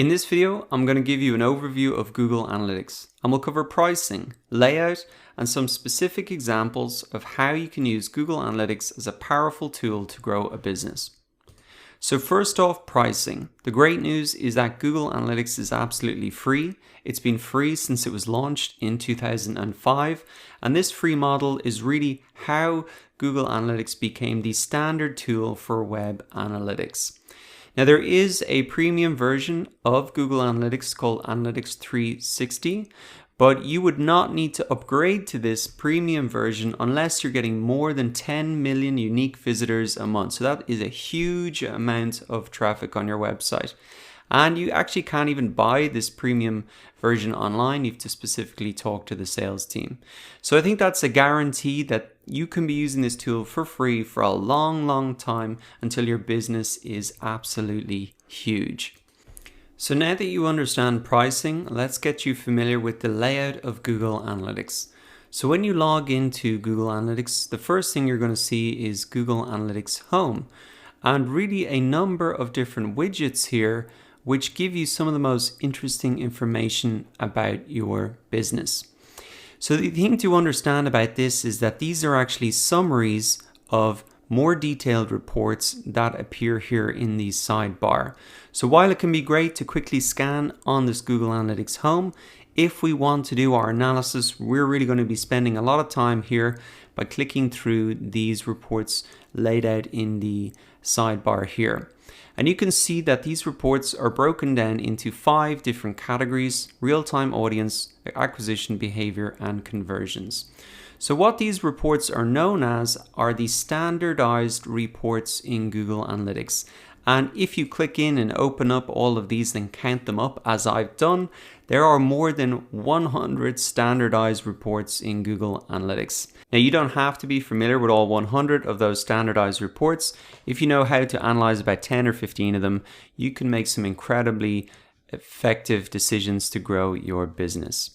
In this video, I'm going to give you an overview of Google Analytics, and we'll cover pricing, layout, and some specific examples of how you can use Google Analytics as a powerful tool to grow a business. So first off, pricing. The great news is that Google Analytics is absolutely free. It's been free since it was launched in 2005, and this free model is really how Google Analytics became the standard tool for web analytics. Now, there is a premium version of Google Analytics called Analytics 360, but you would not need to upgrade to this premium version unless you're getting more than 10 million unique visitors a month. So that is a huge amount of traffic on your website. And you actually can't even buy this premium version online. You have to specifically talk to the sales team. So I think that's a guarantee that you can be using this tool for free for a long time until your business is absolutely huge. So now that you understand pricing, let's get you familiar with the layout of Google Analytics. So when you log into Google Analytics, the first thing you're going to see is Google Analytics Home, and really a number of different widgets here which give you some of the most interesting information about your business. So the thing to understand about this is that these are actually summaries of more detailed reports that appear here in the sidebar. So while it can be great to quickly scan on this Google Analytics Home, if we want to do our analysis, we're really going to be spending a lot of time here by clicking through these reports laid out in the sidebar here. And you can see that these reports are broken down into 5 different categories: real-time audience, acquisition behavior, and conversions. So what these reports are known as are the standardized reports in Google Analytics. And if you click in and open up all of these and count them up, as I've done, there are more than 100 standardized reports in Google Analytics. Now, you don't have to be familiar with all 100 of those standardized reports. If you know how to analyze about 10 or 15 of them, you can make some incredibly effective decisions to grow your business.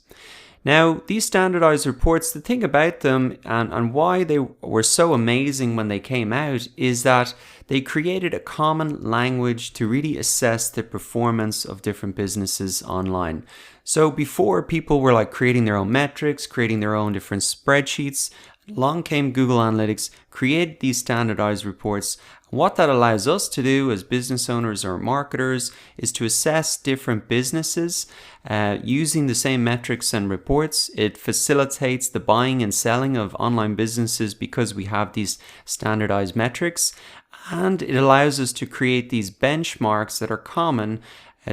Now, these standardized reports, the thing about them and why they were so amazing when they came out is that they created a common language to really assess the performance of different businesses online. So before, people were like creating their own metrics, creating their own different spreadsheets. Along came Google Analytics, created these standardized reports. What that allows us to do as business owners or marketers is to assess different businesses using the same metrics and reports. It facilitates the buying and selling of online businesses because we have these standardized metrics, and it allows us to create these benchmarks that are common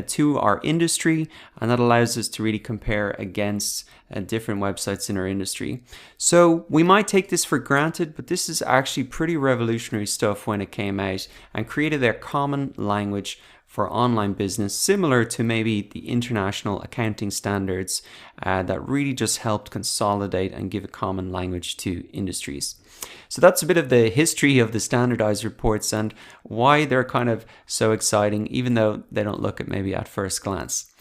to our industry, and that allows us to really compare against different websites in our industry. So we might take this for granted, but this is actually pretty revolutionary stuff when it came out and created a common language for online business, similar to maybe the international accounting standards that really just helped consolidate and give a common language to industries. So that's a bit of the history of the standardized reports and why they're kind of so exciting, even though they don't look at maybe at first glance.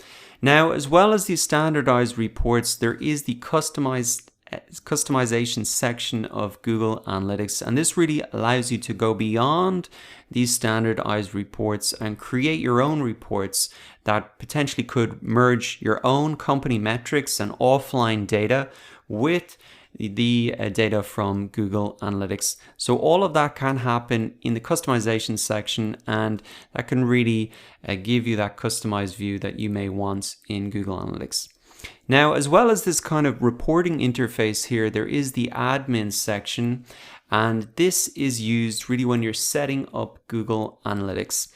Now, as well as these standardized reports, there is the customization section of Google Analytics, and this really allows you to go beyond these standardized reports and create your own reports that potentially could merge your own company metrics and offline data with the data from Google Analytics. So all of that can happen in the customization section, and that can really give you that customized view that you may want in Google Analytics. Now, as well as this kind of reporting interface here, there is the admin section, and this is used really when you're setting up Google Analytics.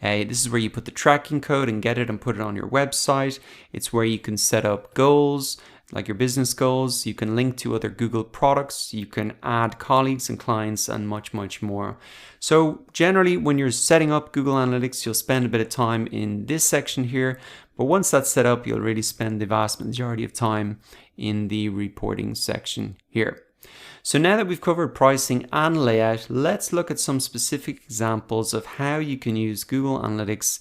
This is where you put the tracking code and get it and put it on your website. It's where you can set up goals, like your business goals. You can link to other Google products. You can add colleagues and clients and much more. So generally, when you're setting up Google Analytics, you'll spend a bit of time in this section here. But once that's set up, you'll really spend the vast majority of time in the reporting section here. So now that we've covered pricing and layout, let's look at some specific examples of how you can use Google Analytics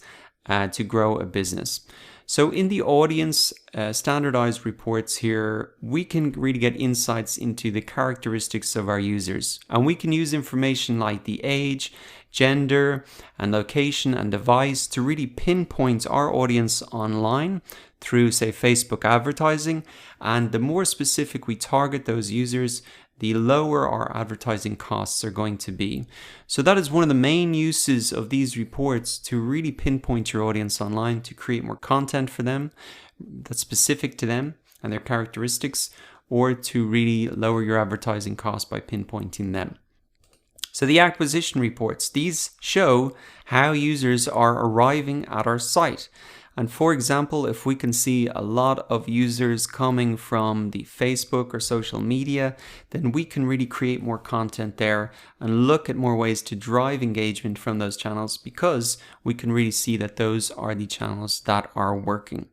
to grow a business. So in the audience standardized reports here, we can really get insights into the characteristics of our users. And we can use information like the age, gender and location and device to really pinpoint our audience online through, say, Facebook advertising. And the more specific we target those users, the lower our advertising costs are going to be. So that is one of the main uses of these reports, to really pinpoint your audience online, to create more content for them that's specific to them and their characteristics, or to really lower your advertising costs by pinpointing them. So the acquisition reports, these show how users are arriving at our site. And for example, if we can see a lot of users coming from the Facebook or social media, then we can really create more content there and look at more ways to drive engagement from those channels, because we can really see that those are the channels that are working.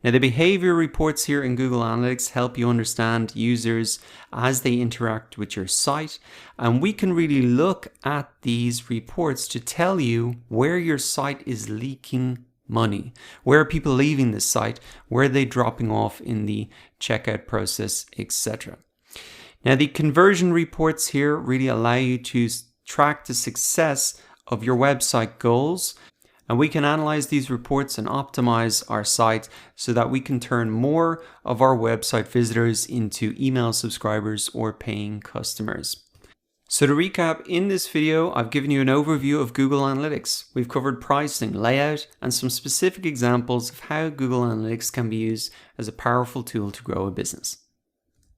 Now, the behavior reports here in Google Analytics help you understand users as they interact with your site. And we can really look at these reports to tell you where your site is leaking money. Where are people leaving the site? Where are they dropping off in the checkout process, etc. Now, the conversion reports here really allow you to track the success of your website goals. And we can analyze these reports and optimize our site so that we can turn more of our website visitors into email subscribers or paying customers. So to recap, in this video, I've given you an overview of Google Analytics. We've covered pricing, layout, and some specific examples of how Google Analytics can be used as a powerful tool to grow a business.